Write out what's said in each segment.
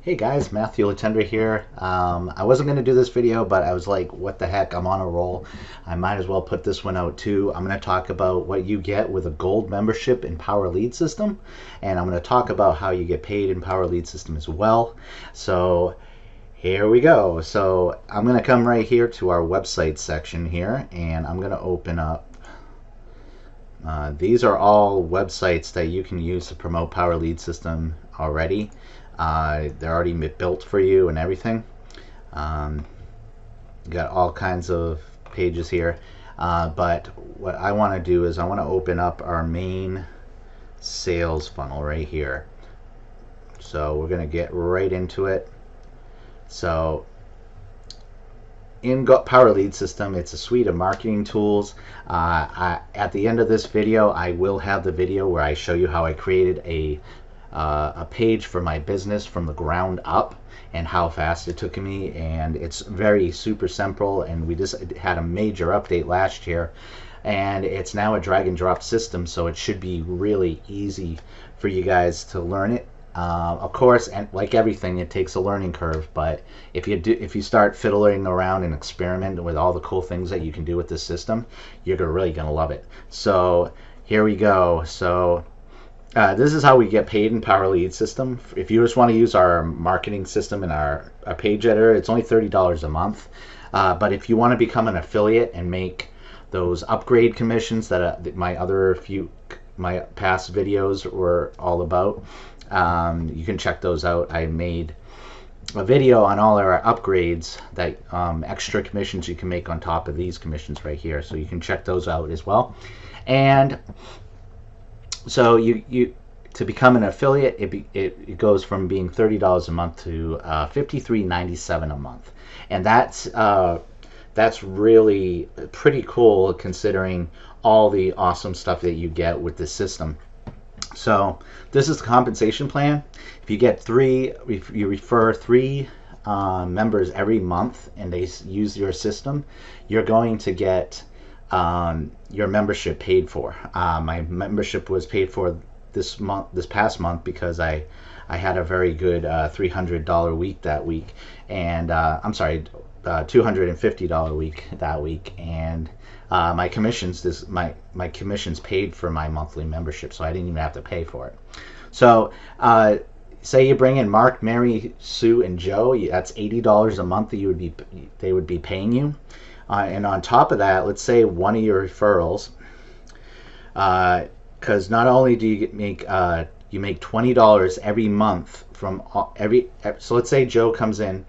Hey guys, Matthew Letendre here. I wasn't going to do this video, but I was like, what the heck, I'm on a roll. I might as well put this one out too. I'm going to talk about what you get with a gold membership in Power Lead System, and I'm going to talk about how you get paid in Power Lead System as well. So here we go. So I'm going to come right here to our website section here, and I'm going to open up. These are all websites that you can use to promote Power Lead System already. They're already built for you and everything. You got all kinds of pages here. But what I want to do is I want to open up our main sales funnel right here. So we're going to get right into it. So in Power Lead System, it's a suite of marketing tools. At the end of this video, I will have the video where I show you how I created a page for my business from the ground up and how fast it took me, and it's very super simple, and we just had a major update last year, and it's now a drag and drop system, so it should be really easy for you guys to learn it. Of course, and like everything, it takes a learning curve, but if you start fiddling around and experiment with all the cool things that you can do with this system, you're really gonna love it. So here we go. So this is how we get paid in Power Lead System. If you just want to use our marketing system and our page editor, it's only $30 a month. But if you want to become an affiliate and make those upgrade commissions that my past videos were all about, you can check those out. I made a video on all our upgrades, that extra commissions you can make on top of these commissions right here. So you can check those out as well. And so you to become an affiliate, it goes from being $30 a month to $53.97 a month, and that's really pretty cool considering all the awesome stuff that you get with this system. So this is the compensation plan. If you refer three members every month and they use your system, you're going to get your membership paid for. My membership was paid for this past month because I had a very good $300 week that week, and I'm sorry, $250 week that week, and my commissions my commissions paid for my monthly membership, so I didn't even have to pay for it. So say you bring in Mark, Mary, Sue, and Joe, that's $80 a month that they would be paying you. And on top of that, let's say one of your referrals, because not only do you make $20 every month from so let's say Joe comes in,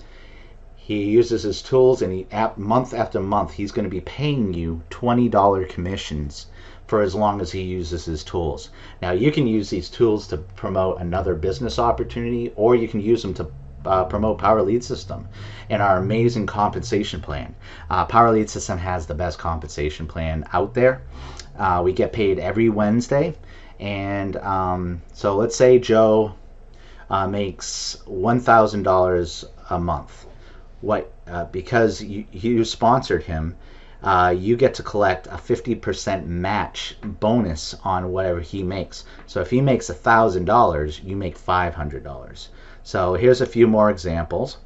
he uses his tools, and month after month he's going to be paying you $20 commissions for as long as he uses his tools. Now you can use these tools to promote another business opportunity, or you can use them to promote Power Lead System and our amazing compensation plan. Power Lead System has the best compensation plan out there. We get paid every Wednesday, and so let's say Joe makes $1,000 a month. Because you sponsored him, you get to collect a 50% match bonus on whatever he makes. So if he makes $1,000, you make $500. So here's a few more examples.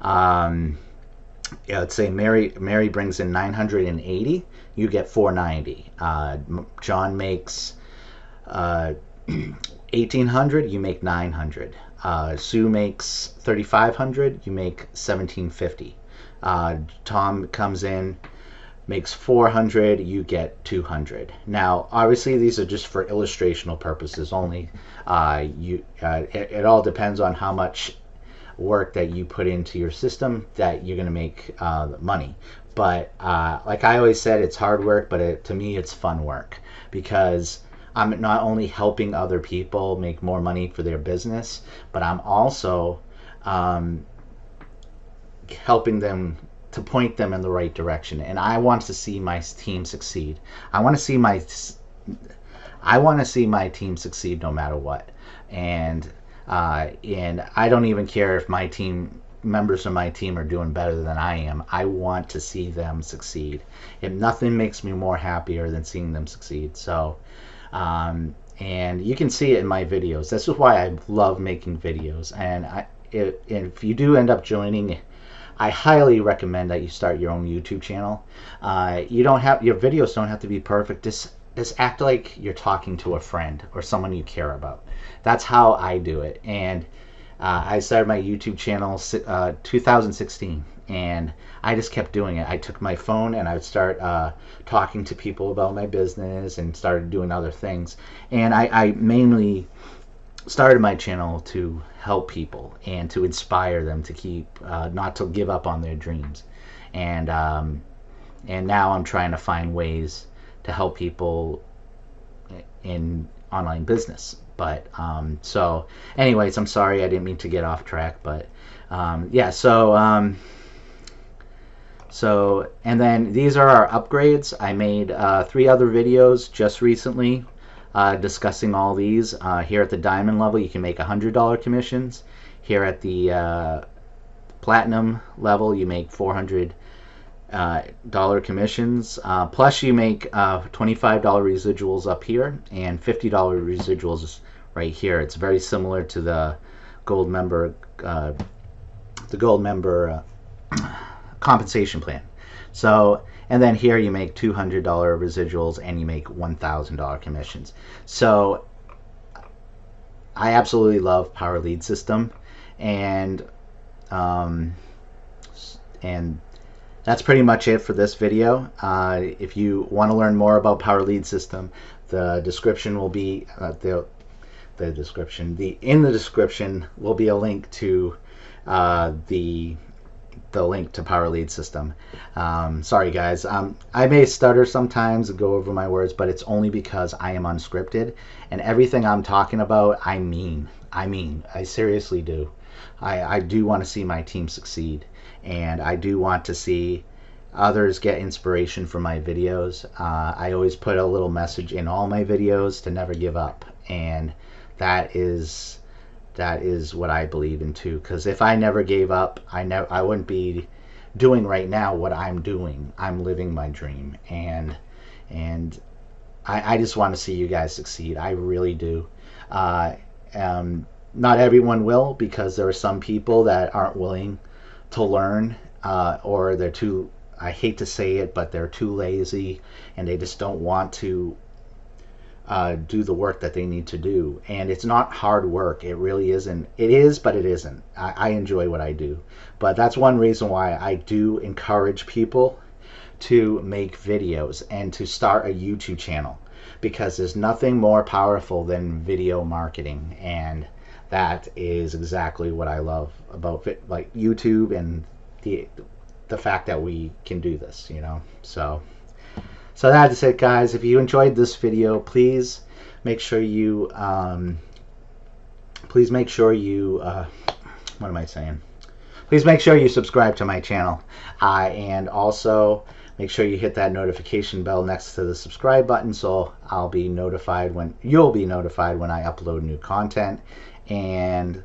Let's say Mary brings in 980, you get 490. John makes 1,800, you make 900. Sue makes 3,500, you make 1,750. Tom comes in, makes 400, you get 200. Now obviously these are just for illustrational purposes only. It all depends on how much work that you put into your system that you're going to make money. But like I always said, it's hard work, but to me it's fun work, because I'm not only helping other people make more money for their business, but I'm also helping them to point them in the right direction. And I want to see my team succeed. I want to see my team succeed no matter what. And I don't even care if members of my team are doing better than I am. I want to see them succeed. And nothing makes me more happier than seeing them succeed. So and you can see it in my videos. This is why I love making videos. And if you do end up joining, I highly recommend that you start your own YouTube channel. You don't have your videos don't have to be perfect. Just act like you're talking to a friend or someone you care about. That's how I do it. And I started my YouTube channel 2016, and I just kept doing it. I took my phone and I would start talking to people about my business and started doing other things. And I mainly started my channel to help people and to inspire them to keep not to give up on their dreams. And now I'm trying to find ways to help people in online business. But so anyways, I'm sorry, I didn't mean to get off track, but yeah, so and then these are our upgrades. I made 3 other videos just recently discussing all these. Here at the diamond level, you can make $100 commissions. Here at the platinum level, you make $400 commissions. Plus, you make $25 residuals up here and $50 residuals right here. It's very similar to the gold member compensation plan. So, and then here you make $200 residuals and you make $1,000 commissions. So I absolutely love Power Lead System, and that's pretty much it for this video. If you want to learn more about Power Lead System, the description will be in the description will be a link to the link to Power Lead System. Sorry guys, I may stutter sometimes and go over my words, but it's only because I am unscripted, and everything I'm talking about I mean. I seriously do. I do want to see my team succeed, and I do want to see others get inspiration from my videos. I always put a little message in all my videos to never give up, and that is what I believe in too. Because if I never gave up, I wouldn't be doing right now what I'm doing. I'm living my dream, and I just want to see you guys succeed. I really do. Not everyone will, because there are some people that aren't willing to learn, or they're too, I hate to say it, but they're too lazy, and they just don't want to do the work that they need to do. And it's not hard work. It really isn't. It is, but it isn't. I enjoy what I do. But that's one reason why I do encourage people to make videos and to start a YouTube channel, because there's nothing more powerful than video marketing, and that is exactly what I love about like YouTube and the fact that we can do this, you know. So that's it, guys. If you enjoyed this video, please make sure you please make sure you subscribe to my channel, and also make sure you hit that notification bell next to the subscribe button, so you'll be notified when I upload new content. And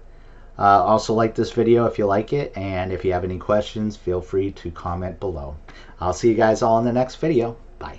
also like this video if you like it, and if you have any questions, feel free to comment below. I'll see you guys all in the next video. Bye.